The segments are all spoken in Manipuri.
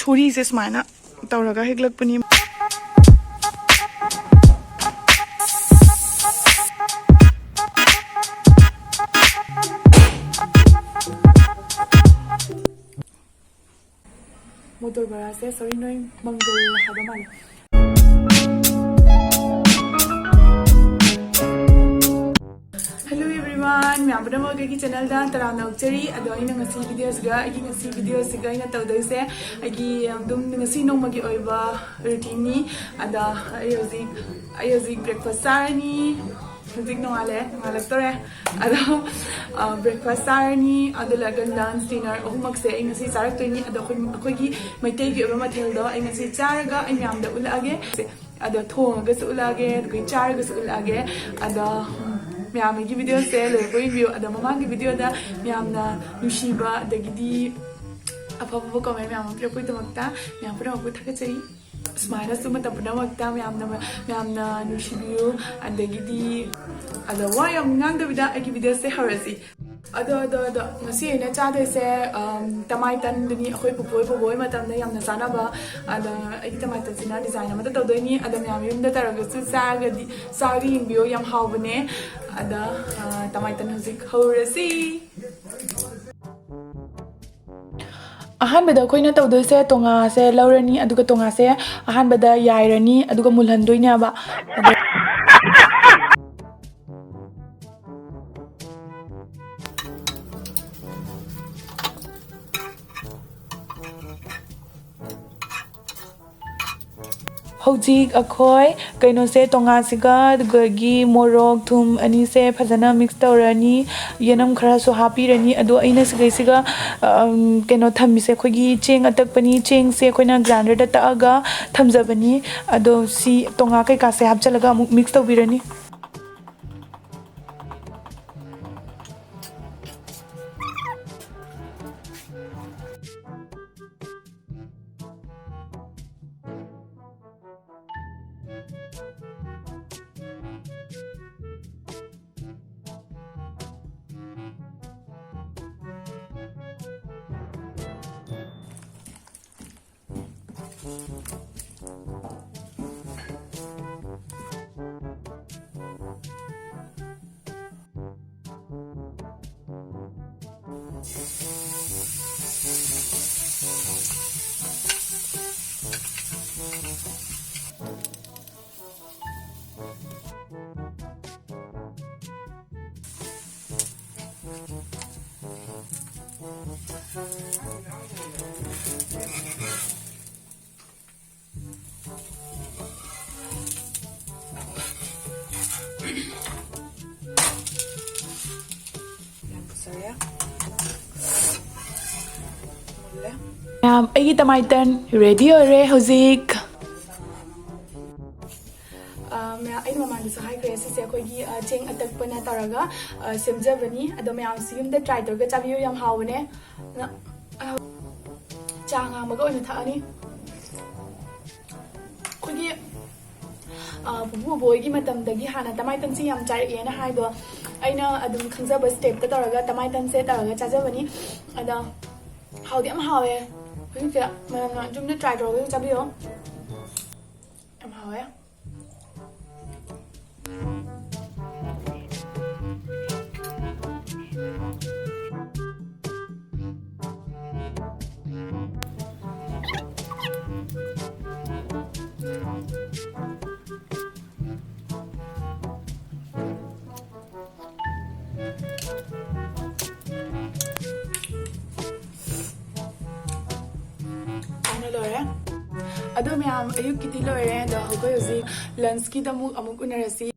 सोरी से सुमाइना तौरगा हेगलकपनी मोटर बरा से सॉरी नोई मंगल हाबा माले हेलो एवरीवन मैम बना मोगे की चैनल दा तरा नौचरी अदो इन ngasi videos ga agi ngasi videos ga ina tawdai se agi dum ngasi nongma gi oiba routine ni ada ayozik breakfast sarni Music no ale tore ado breakfast sarni ado lagan lunch dinner humak se ngasi sarak toini ado khoi gi maitai gi oba mathel do ai ngasi charaga ai myam da ulage ado thonga ga su ulage ko charaga su ulage ado ma'am की वीडियो से लोग रिव्यू अद ममांग की वीडियो दा मैमना नुशीबा दगिदी अफब कमेंट मैम पिरपदमक्ता मैम पुनमक थकचरी स्माइल सुम तपदमक्ता मैमना नुशीबियु अदगिदी अद वा यम ngang की वीडियो से हरसी अदो ngasi ina chade se tamai tan dini akhoi pupoi matam na yamna sana ba ada ai tamai tan sina design ama ta doi ni ada myam yum da taraga su saga di sari bio yam hawne ada tamai tan huzik horasi अहानबदा Koyna तौदोसे तोंगा से लौरनी अदुगा तोंगा से अहानबदा याइरनी अदुगा मुलहनदोइने बा हौजिक अखोय कइनो से तोंगा सिगा गगी मोरok थुम अनि से फजना मिक्स तौरनी यनम खरा सो हापीरनी अदो अइना सिगै सिगा कइनो थम्मी से खोगी चेंग अटकपनी चेंग से खोइना ग्राइंडर दा तअगा थमजबनी अदो सी तोंगा कै का से हापचलगा अमुक मिक्स तौबिरनी अगी टमाटर रेडी होरे हौजिक मैं आई ममांग से हाई क्रेस से अखोगी चेंग अटकपना तौरगा सेमजबनी अदो मैम सियुमदा ट्राई तौरगा चाबियो याम हावने चांगा मगा ओइना थानी खोगी पुपु बोयगी मतमदगी हाना टमाटर से याम चारेना हाइबो अइना अदुम खंजबा स्टेप ता तौरगा टमाटर से तौरगा चाजबनी अदा हाउदी am हावे Porque chúng ta try rồi chắc biết không? Em hỏi á. अदो मैम अयुक की लोरे द होगो होजी लंच की दमु अमुक उनरसी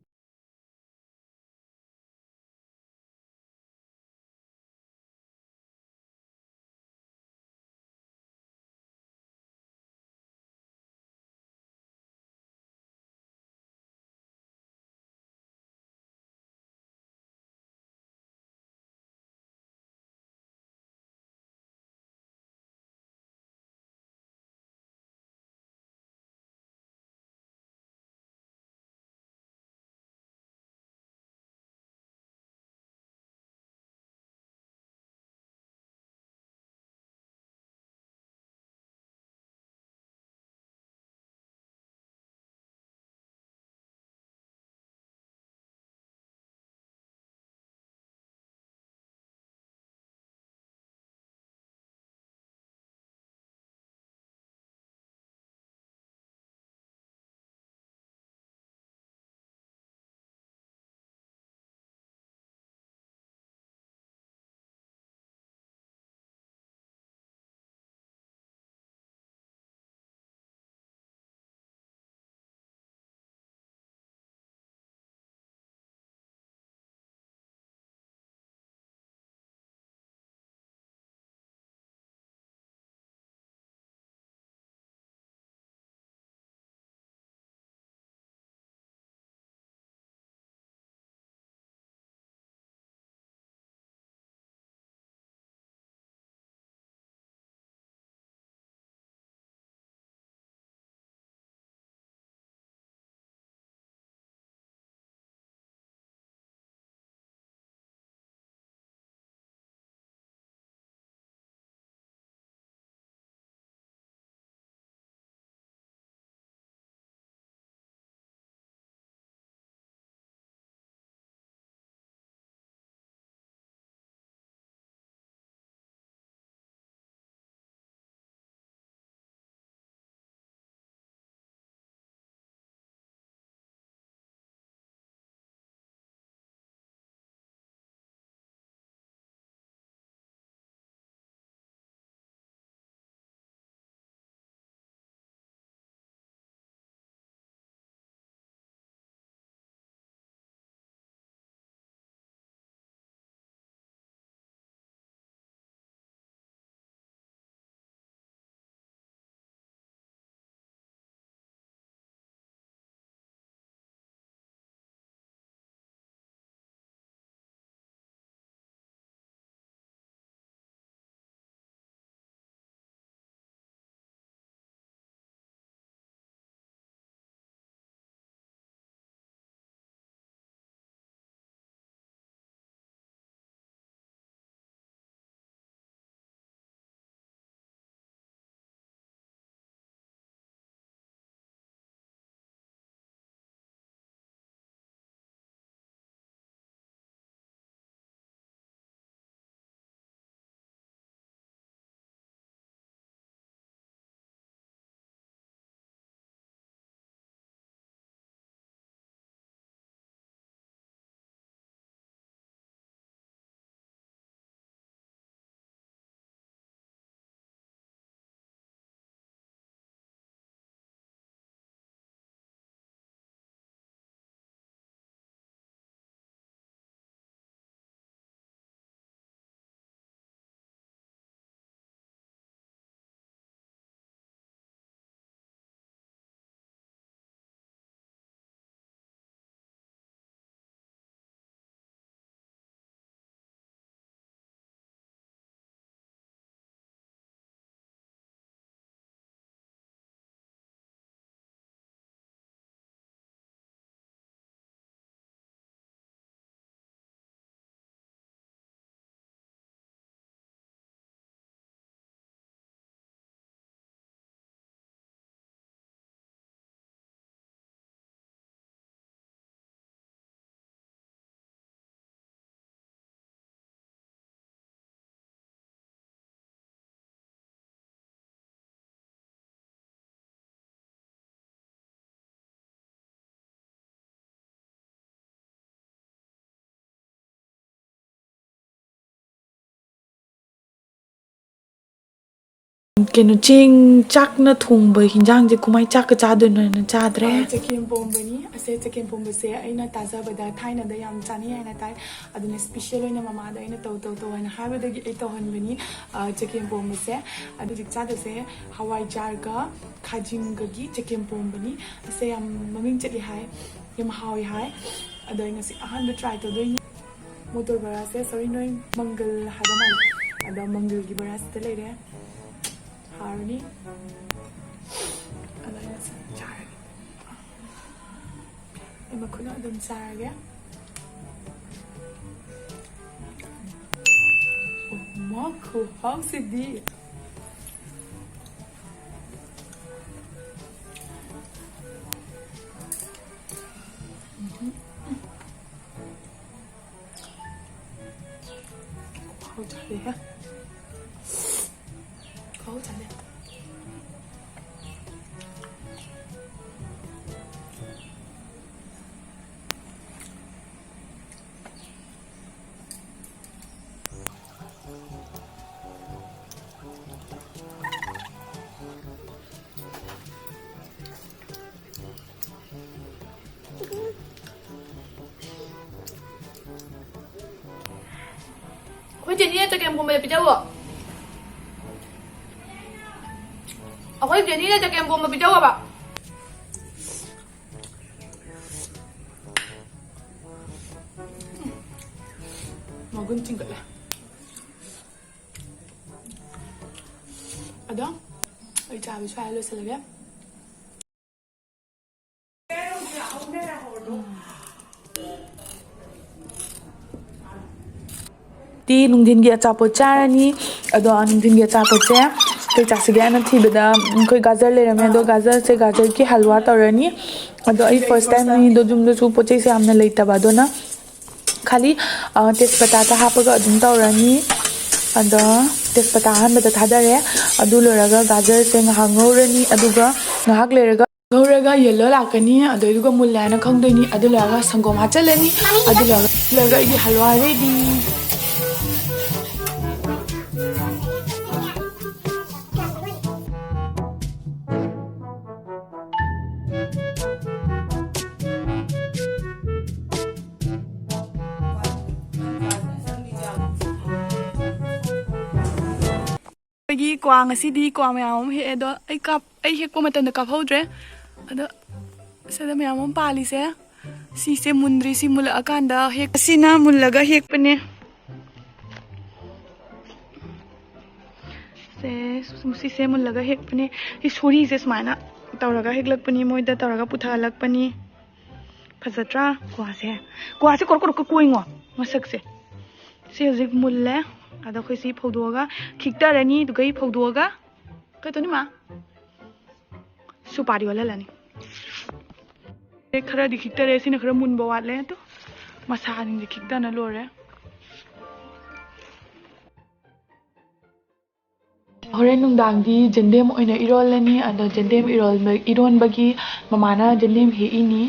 kenu ching chak na thong ba hinjang je kumai chak ka cha do na cha dre chakem bombani ase chakem bomba se aina taza bada thaina da yam chani aina tai aduna special oina mama da aina to aina haba da gi to han bani chakem bomba se adu dik cha da se hawai jar ga khajing ga gi chakem bombani ase yam maming chali hai yam hawi hai adu aina se ahan da try to do motor bara se sorry noi mangal hada mal adu mangal gi bara se le re harni ada yang cari emang kuna ada cari ya oh maku how sedih kau cari ya kau cari Kau jadi ni cakap yang lebih jauh. Aku jadi ni cakap yang lebih jauh apa? mau gunting gak lah ada ai cha bi sai lo se le ti nungdin gi achapot charani ado nungdin gi achapot se kai cha se ga na thi beda koi gajar le rame do gajar se gajar ki halwa tarani ado ai first time ni do jum do chu poche se amna leita ba do na khali tespata ta hapaga adum tarani ado tespata han beda thadare adu loraga gajar se ngahangorani aduga ngahak leraga ngौरगा येलो लाकनी अदुगा मुल्लाना खंगदनी अदुलागा संगोम हाचलनी अदुलागा इदि हलवा रेडी गी क्वांग असिदी क्वांग मयाम हे दो आई हेक को मतन का फौद्रे अद सदा मयाम पाली से सी से मुंद्री सी मुल अकांदा हेक सिना मुल्लगा हेक पने से सी मुल्लगा हेक पने इ सोरी से समाना तौरगा हेक लक पनी मोइदा तौरगा पुथा लक पनी फजत्रा क्वासे कोर कोइंगो मसक से हजिक मुल्ले अदा खोसी फौदोगा खिक्तरनी दुगै फौदोगा कतोनी मा सुपारी वाला लानी एक खरा दि खिक्तरे सिन खरा मुनबो वाटले तो मसानि दि खिक्तना लोरे होरेन नुंदांगी जेंडेम ओइना इरोलनी अदा जेंडेम इरोनबगी ममाना जेंडेम हे इनी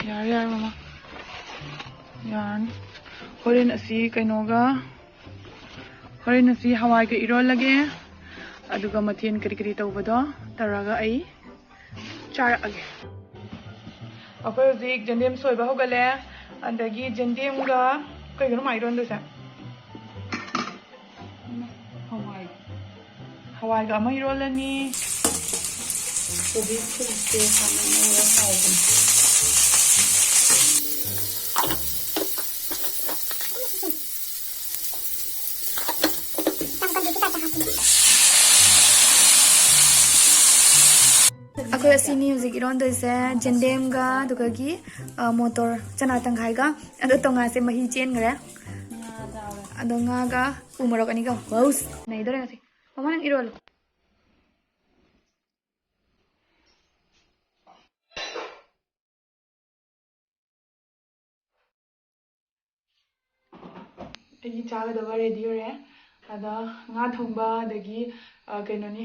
यार ममा यार होरेन असी कइनोगा होरेन असी हवाई के इरोल लगे अदुगा मथेन करी तौबदो तरागा आई चारगे अखोय जिक जंडेम सोयबा होगले अंदगी जंडेमगा कइगनो माइरोन दोसा हवाई गा माइरोलनी कोबी फुलसे खाना हावगन अखोय असिनी हुजिक इरोन दोइसे जेंडेम गा दुगागी मोटर चना तंगाई गा अदो तोंगा से मही चेन गरे अदो nga ga umorok ani ga house nei dore ngasi mama nang irol ꯑꯩꯒꯤ ꯆꯥꯒꯗꯕ ꯔꯦꯗꯤ ꯑꯣꯏꯔꯦ ꯑꯗ ꯉꯥ ꯊꯣꯡꯕ ꯑꯗꯒꯤ ꯀꯩꯅꯣꯅꯤ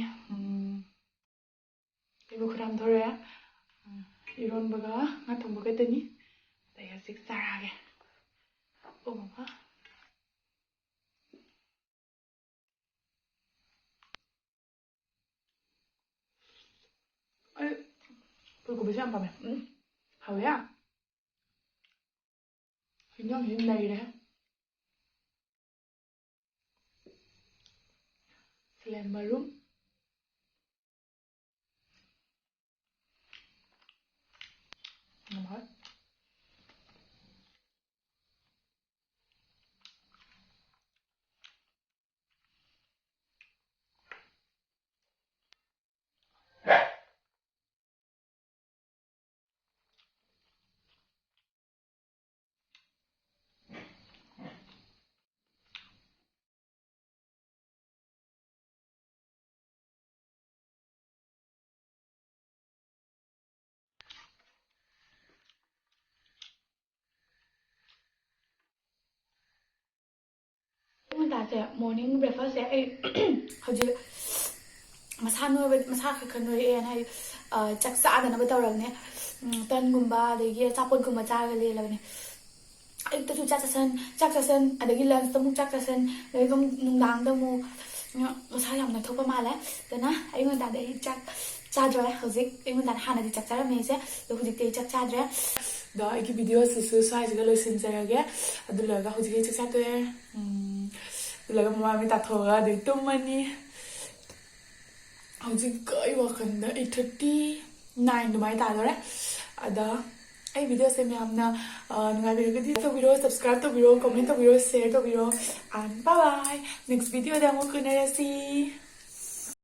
ꯑꯩꯕꯨ ꯈꯨꯗꯥꯝꯊꯣꯔꯦ 이런거가 나 동부가 했더니 내가 식사하게 어머가 아이 불고기 안 밤에 하우야 그냥 힘나 이래 슬램바룸 뭐야 다제 모닝 브레이크파스트 ꯑꯩ ꯍꯧꯖꯤꯛ ꯃꯁꯥ ꯅꯣꯏꯕ ꯃꯁꯥ ꯈꯔ ꯅꯣꯏꯔꯛꯑꯦꯅ ꯑꯩ ꯆꯥꯛ ꯆꯥꯗꯅꯕ ꯇꯧꯔꯕꯅꯦ ꯇꯟꯒꯨꯝꯕ ꯑꯗꯒꯤ ꯑꯆꯥꯄꯣꯠꯒꯨꯝꯕ ꯆꯥꯔꯒ ꯂꯦꯜꯂꯕꯅꯦ ꯑꯌꯨꯛꯇꯁꯨ ꯆꯥꯛ ꯆꯥꯁꯟ ꯑꯗꯒꯤ ꯂꯟꯆꯇ ꯑꯃꯨꯛ ꯆꯥꯛ ꯆꯥꯁꯟ ꯑꯗꯒꯤ ꯑꯗꯨꯝ ꯅꯨꯡꯗꯥꯡꯗ ꯑꯃꯨꯛ ꯃꯁꯥ ꯌꯥꯝꯅ ꯊꯣꯛꯄ ꯃꯥꯜꯂꯦ ꯑꯗꯨꯅ ꯑꯌꯨꯛ ꯉꯟꯇꯥꯗ ꯑꯩ ꯆꯥꯛ ꯆꯥꯗ꯭ꯔꯦ ꯍꯧꯖꯤꯛ ꯑꯌꯨꯛ ꯉꯟꯇꯥꯗ ꯍꯥꯟꯅꯗꯤ ꯆꯥꯛ ꯆꯥꯔꯝꯃꯦ ꯑꯩꯁꯦ ꯑꯗꯣ ꯍꯧꯖꯤꯛꯇꯤ ꯑꯩ ꯆꯥꯛ ꯆꯥꯗ꯭ꯔꯦ ꯑꯗꯣ ꯑꯩꯒꯤ ꯚꯤꯗꯤꯑꯣꯁꯤꯁꯨ ꯁ꯭ꯋꯥꯏꯁꯤꯗ ꯂꯣꯏꯁꯤꯟꯖꯔꯒꯦ ꯑꯗꯨ ꯂꯣꯏꯔꯒ ꯍꯧꯖꯤꯛ ꯑꯩ ꯆꯥꯛ ꯆꯥꯗꯣꯛꯑꯦ ꯑꯗꯨꯒ ꯃꯃꯥꯏ ꯃꯤꯠ ꯇꯥꯊꯣꯛꯑꯒ ꯑꯗꯩ ꯇꯨꯝꯃꯅꯤ ꯍꯧꯖꯤꯛ ꯑꯩ ꯋꯥꯈꯜꯗ 8:39 ꯑꯗꯨꯃꯥꯏꯅ ꯇꯥꯗꯣꯔꯦ ꯑꯗ ꯑꯩ ꯚꯤꯗꯤꯑꯣꯁꯦ ꯃꯌꯥꯝꯅ ꯅꯨꯡꯉꯥꯏꯕꯤꯔꯒꯗꯤ ꯇꯧꯕꯤꯔꯣ ꯁꯕꯁꯀ꯭ꯔꯥꯏꯕ ꯇꯧꯕꯤꯔꯣ ꯀꯣꯃꯦꯟ ꯇꯧꯕꯤꯔꯣ ꯁꯦꯌꯔ ꯇꯧꯕꯤꯔꯣ and bye bye next ꯚꯤꯗꯤꯑꯣꯗ ꯑꯃꯨꯛ ꯎꯅꯔꯁꯤ